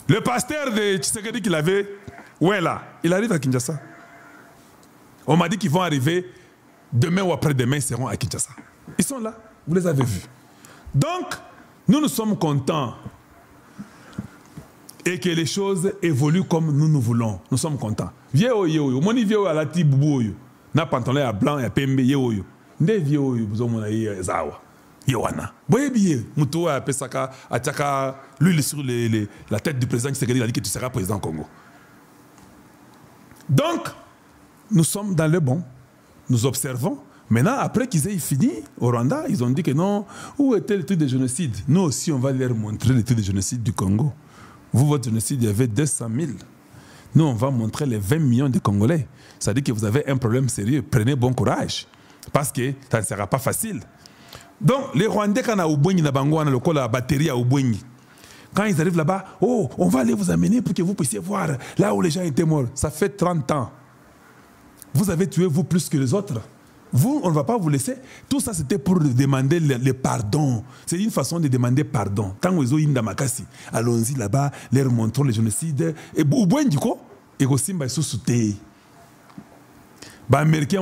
Le pasteur de Tshisekedi qu'il avait, ouais là, il arrive à Kinshasa. On m'a dit qu'ils vont arriver demain ou après-demain, ils seront à Kinshasa. Ils sont là, vous les avez vus. Donc, nous sommes contents et que les choses évoluent comme nous voulons. Nous sommes contents. Vieux oyo, mon vieux à la tibou oyo, na pantalon à blanc et à pembe oyo. Nde vieux oyo, vous avez zawa. Yowana. Boye bien, Moutou a pesaka ataka l'huile sur la tête du président Tshisekedi, il a dit que tu seras président Congo. Donc, nous sommes dans le bon. Nous observons. Maintenant, après qu'ils aient fini au Rwanda, ils ont dit que non, où était le truc de génocide? Nous aussi, on va leur montrer le truc de génocide du Congo. Vous, votre génocide, il y avait 200 000. Nous, on va montrer les 20 millions de Congolais. Ça dit que vous avez un problème sérieux. Prenez bon courage. Parce que ça ne sera pas facile. Donc, les Rwandais, quand on a la batterie à Oubouigny, quand ils arrivent là-bas, oh, on va aller vous amener pour que vous puissiez voir là où les gens étaient morts. Ça fait 30 ans. Vous avez tué, vous, plus que les autres. Vous, on ne va pas vous laisser. Tout ça, c'était pour demander le pardon. C'est une façon de demander pardon. Tant que vous êtes allons-y là-bas, leur montrons le génocide. Et Oubouigny, et aussi, ils sont soutenus. Les Américains,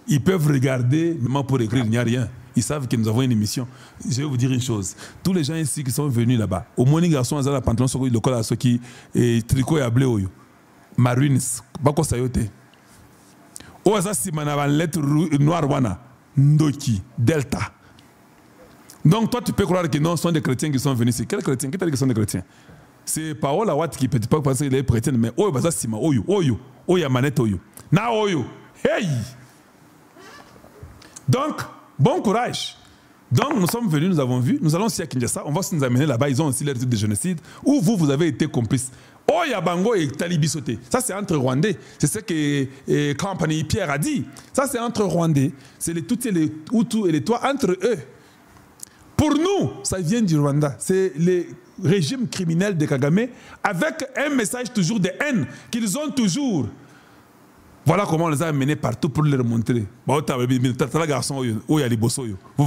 ils peuvent regarder, même pour écrire, il n'y a rien. Ils savent que nous avons une émission. Je vais vous dire une chose. Tous les gens ici qui sont venus là-bas, au moins, les garçons, ils ont la pantalon, le col à ceux qui tricot et à blé. Marines, bako sayote. Oza si manava lettre noire wana, Ndoki, Delta. Donc toi tu peux croire que non, ce sont des chrétiens qui sont venus ici. Quels chrétiens? Qui t'a dit que ce sont des chrétiens? C'est Paola Watt qui peut pas penser qu'il est chrétien, mais oyo baza sima, oyo, oyo manette oyo. Na oyo. Hey! Donc, bon courage. Donc, nous sommes venus, nous avons vu, nous allons aussi à Kinshasa, on va aussi nous amener là-bas, ils ont aussi l'air de génocide, où vous avez été complices. Oh, Yabango et Talibi sauté. Ça, c'est entre Rwandais. C'est ce que Compagnie Pierre a dit. Ça, c'est entre Rwandais. C'est les Tutsis, les Hutus et les Tois entre eux. Pour nous, ça vient du Rwanda. C'est le régime criminel de Kagame avec un message toujours de haine qu'ils ont toujours. Voilà comment on les a amenés partout pour leur montrer. Vous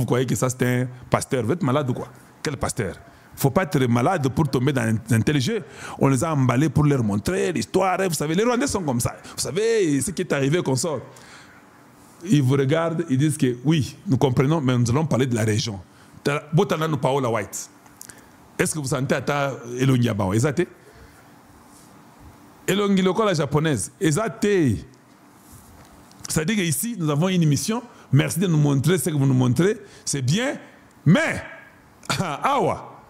croyez que ça c'est un pasteur? Vous êtes malade ou quoi? Quel pasteur? Il ne faut pas être malade pour tomber dans un tel jeu. On les a emballés pour leur montrer l'histoire. Vous savez, les Rwandais sont comme ça. Vous savez ce qui est arrivé qu'on sort. Ils vous regardent, ils disent que oui, nous comprenons, mais nous allons parler de la région. Botana nous Paola White. Est-ce que vous sentez à Elongi Abao? Exacté? Elongi Loko la japonaise. Exacté. C'est-à-dire qu'ici, nous avons une mission. Merci de nous montrer ce que vous nous montrez. C'est bien. Mais, awa,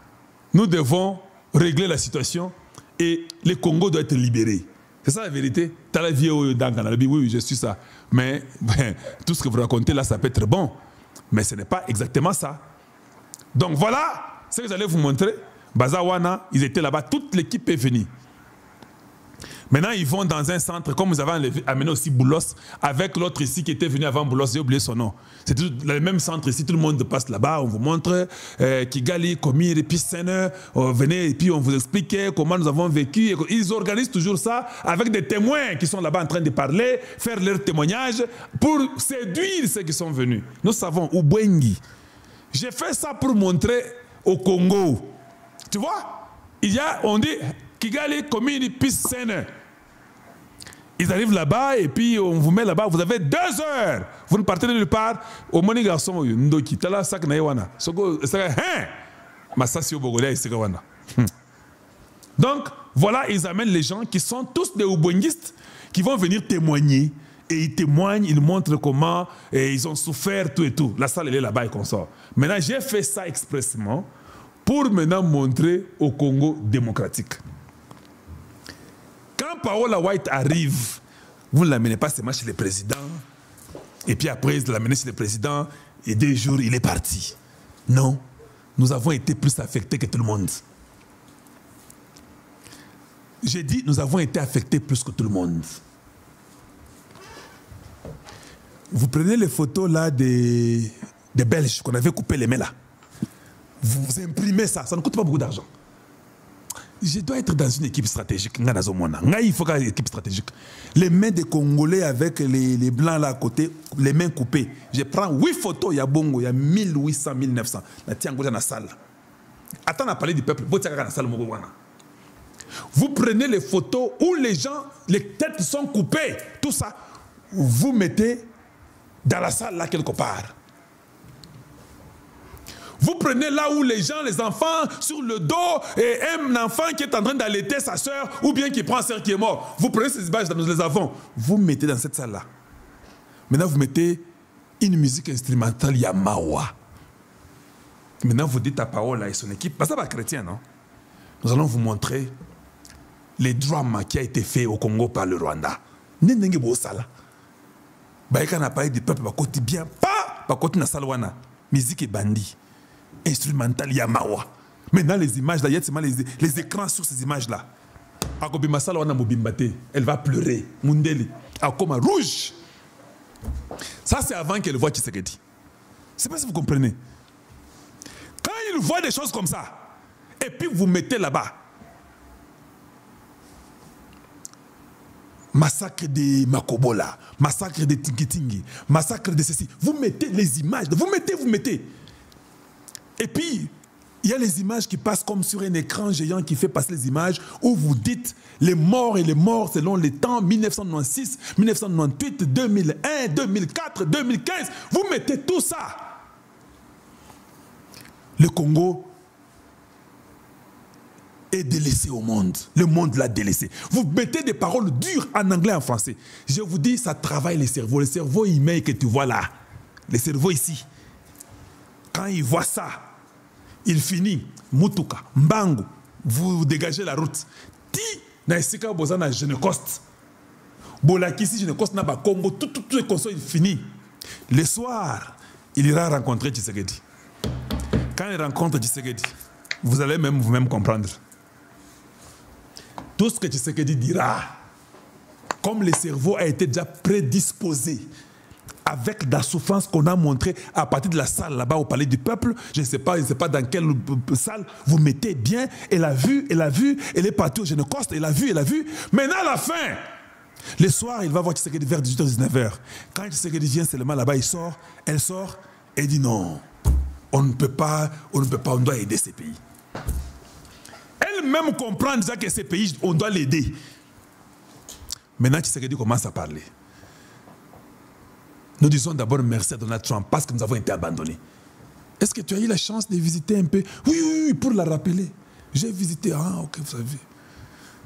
nous devons régler la situation et le Congo doit être libéré. C'est ça la vérité. T'as la vie au Danganalabi, oui, je suis ça. Mais tout ce que vous racontez là, ça peut être bon. Mais ce n'est pas exactement ça. Donc voilà ce que j'allais vous montrer. Bazawana, ils étaient là-bas. Toute l'équipe est venue. Maintenant, ils vont dans un centre, comme vous avez amené aussi Boulos, avec l'autre ici qui était venu avant Boulos, j'ai oublié son nom. C'est le même centre ici, tout le monde passe là-bas, on vous montre Kigali, Komir, et puis Sene, venez et puis on vous explique comment nous avons vécu. Ils organisent toujours ça avec des témoins qui sont là-bas en train de parler, faire leur témoignage pour séduire ceux qui sont venus. Nous savons, Oubouigny. J'ai fait ça pour montrer au Congo. Tu vois, on dit Kigali, Komir, puis Sene. Ils arrivent là-bas et puis on vous met là-bas. Vous avez 2 heures. Vous ne partez de nulle part. Au moni garçon, Ndoki, tala sak na yewana. Donc, voilà, ils amènent les gens qui sont tous des Oubouignistes qui vont venir témoigner. Et ils témoignent, ils montrent comment ils ont souffert, tout et tout. La salle, elle est là-bas et qu'on sort. Maintenant, j'ai fait ça expressément pour maintenant montrer au Congo démocratique. Quand Paola White arrive, vous ne l'amenez pas seulement chez le président, et puis après, vous l'amenez chez le président, et 2 jours, il est parti. Non, nous avons été plus affectés que tout le monde. J'ai dit, nous avons été affectés plus que tout le monde. Vous prenez les photos là des Belges qu'on avait coupé les mains là. Vous imprimez ça, ça ne coûte pas beaucoup d'argent. Je dois être dans une équipe stratégique. Il faut une équipe stratégique. Les mains des Congolais avec les blancs là à côté, les mains coupées. Je prends 8 photos, il y a bongo, il y a 1800, 1900. La tiens dans la salle. Attends, on a parlé du peuple. Vous prenez les photos où les gens, les têtes sont coupées, tout ça, vous mettez dans la salle là quelque part. Vous prenez là où les gens, les enfants, sur le dos, et un enfant qui est en train d'allaiter sa soeur, ou bien qui prend sa soeur qui est mort. Vous prenez ces images, nous les avons. Vous mettez dans cette salle-là. Maintenant, vous mettez une musique instrumentale Yamawa. Maintenant, vous dites à Paola et son équipe, parce que ça va chrétien, non? Nous allons vous montrer les drames qui a été fait au Congo par le Rwanda. Nenenge bo sala. Baïka n'a pas eu du peuple, bakoti bien, pas, bakoti na salwana. Musique et bandit. Instrumental Yamawa. Maintenant, les images, là, il y a les écrans sur ces images-là. Akobima salwana mobimbate. Elle va pleurer. Mundeli. Akoma rouge. Ça, c'est avant qu'elle voit Tshisekedi. Je ne sais pas si vous comprenez. Quand il voit des choses comme ça, et puis vous mettez là-bas, massacre de Makobola, massacre de Tingitingi, massacre de ceci, vous mettez les images, vous mettez. Et puis, il y a les images qui passent comme sur un écran géant qui fait passer les images où vous dites les morts selon les temps 1996, 1998, 2001, 2004, 2015. Vous mettez tout ça. Le Congo est délaissé au monde. Le monde l'a délaissé. Vous mettez des paroles dures en anglais et en français. Je vous dis, ça travaille les cerveaux. Le cerveau humain que tu vois là, le cerveau ici, quand il voit ça, il finit. Mutuka, Mbangu, vous dégagez la route. Ti, na esika boza na Genecoste. Bolakisi Genecoste na ba Congo, tout les consoles, il finit. Le soir, il ira rencontrer Tshisekedi. Quand il rencontre Tshisekedi, vous allez même vous-même comprendre. Tout ce que Tshisekedi dira, comme le cerveau a été déjà prédisposé, avec la souffrance qu'on a montrée à partir de la salle là-bas au Palais du Peuple, je ne sais pas dans quelle salle, vous mettez bien, elle a vu, elle est partie au Genecoste, elle a vu. Maintenant, à la fin, le soir, il va voir Tshisekedi vers 18h, 19h. Quand Tshisekedi vient seulement là-bas, elle sort, et dit non, on ne peut pas, on doit aider ces pays. Elle-même comprend déjà que ces pays, on doit l'aider. Maintenant, Tshisekedi commence à parler. Nous disons d'abord merci à Donald Trump parce que nous avons été abandonnés. Est-ce que tu as eu la chance de visiter un peu? Oui, pour la rappeler. J'ai visité, ok, vous savez.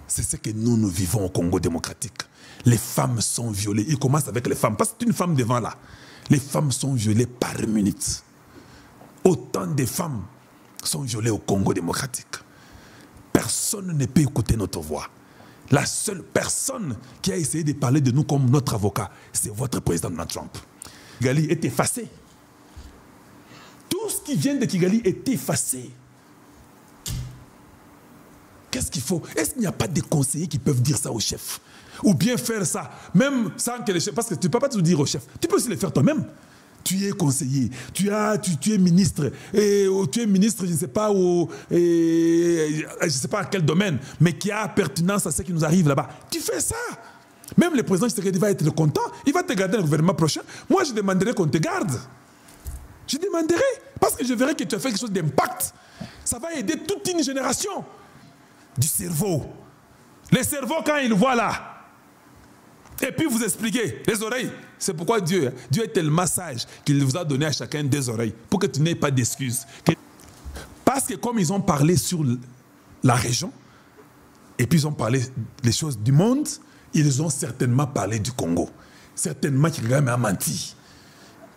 C'est ce que nous vivons au Congo démocratique. Les femmes sont violées. Il commence avec les femmes, parce que c'est une femme devant là. Les femmes sont violées par minute. Autant de femmes sont violées au Congo démocratique. Personne ne peut écouter notre voix. La seule personne qui a essayé de parler de nous comme notre avocat, c'est votre président Donald Trump. Kigali est effacé. Tout ce qui vient de Kigali est effacé. Qu'est-ce qu'il faut? Est-ce qu'il n'y a pas des conseillers qui peuvent dire ça au chef? Ou bien faire ça, même sans que le chef... Parce que tu ne peux pas tout dire au chef. Tu peux aussi le faire toi-même. Tu es conseiller, tu es ministre, et tu es ministre, je ne sais pas à quel domaine, mais qui a pertinence à ce qui nous arrive là-bas. Tu fais ça. Même le président Tshisekedi va être content, il va te garder dans le gouvernement prochain. Moi, je demanderai qu'on te garde. Je demanderai, parce que je verrai que tu as fait quelque chose d'impact. Ça va aider toute une génération du cerveau. Le cerveau, quand il voit là, et puis vous expliquez, les oreilles. C'est pourquoi Dieu est tellement sage qu'il vous a donné à chacun deux oreilles, pour que tu n'aies pas d'excuses. Parce que comme ils ont parlé sur la région, et puis ils ont parlé des choses du monde, ils ont certainement parlé du Congo. Certainement qu'il a menti.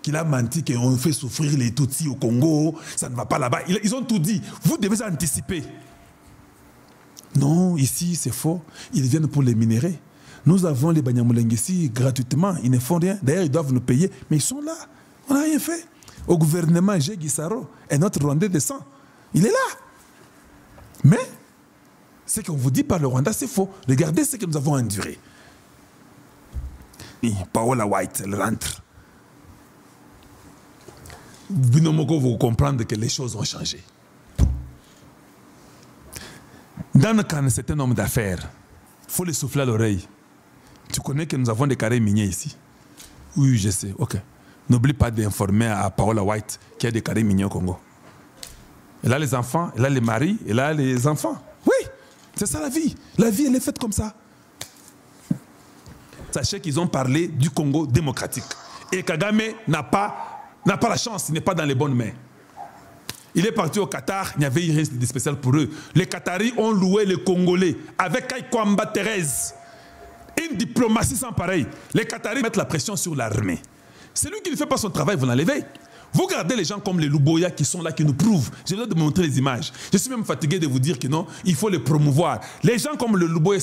Qu'il a menti qu'on fait souffrir les Tutsis au Congo, ça ne va pas là-bas. Ils ont tout dit. Vous devez anticiper. Non, ici c'est faux. Ils viennent pour les minéraux. Nous avons les Banyamulenge ici gratuitement, ils ne font rien. D'ailleurs, ils doivent nous payer, mais ils sont là. On n'a rien fait. Au gouvernement, G. Guissaro, un autre Rwandais descend. Il est là. Mais, ce qu'on vous dit par le Rwanda, c'est faux. Regardez ce que nous avons enduré. Et Paola White, elle rentre. Vous comprendre que les choses ont changé. Dans le cas, c'est un homme d'affaires. Il faut le souffler à l'oreille. Tu connais que nous avons des carrés miniers ici? Oui, je sais. Ok. N'oublie pas d'informer à Paola White qu'il y a des carrés miniers au Congo. elle a les enfants, elle a les maris, elle a les enfants. Oui, c'est ça la vie. La vie, elle est faite comme ça. Sachez qu'ils ont parlé du Congo démocratique. Et Kagame n'a pas la chance, il n'est pas dans les bonnes mains. Il est parti au Qatar, il n'y avait rien de spécial pour eux. Les Qataris ont loué les Congolais avec Kaikwamba Thérèse. Une diplomatie sans pareil. Les Qataris mettent la pression sur l'armée. Celui qui ne fait pas son travail, vous l'enlevez. Vous gardez les gens comme les Luboya qui sont là, qui nous prouvent. Je viens de montrer les images. Je suis même fatigué de vous dire que non, il faut les promouvoir. Les gens comme le Luboya,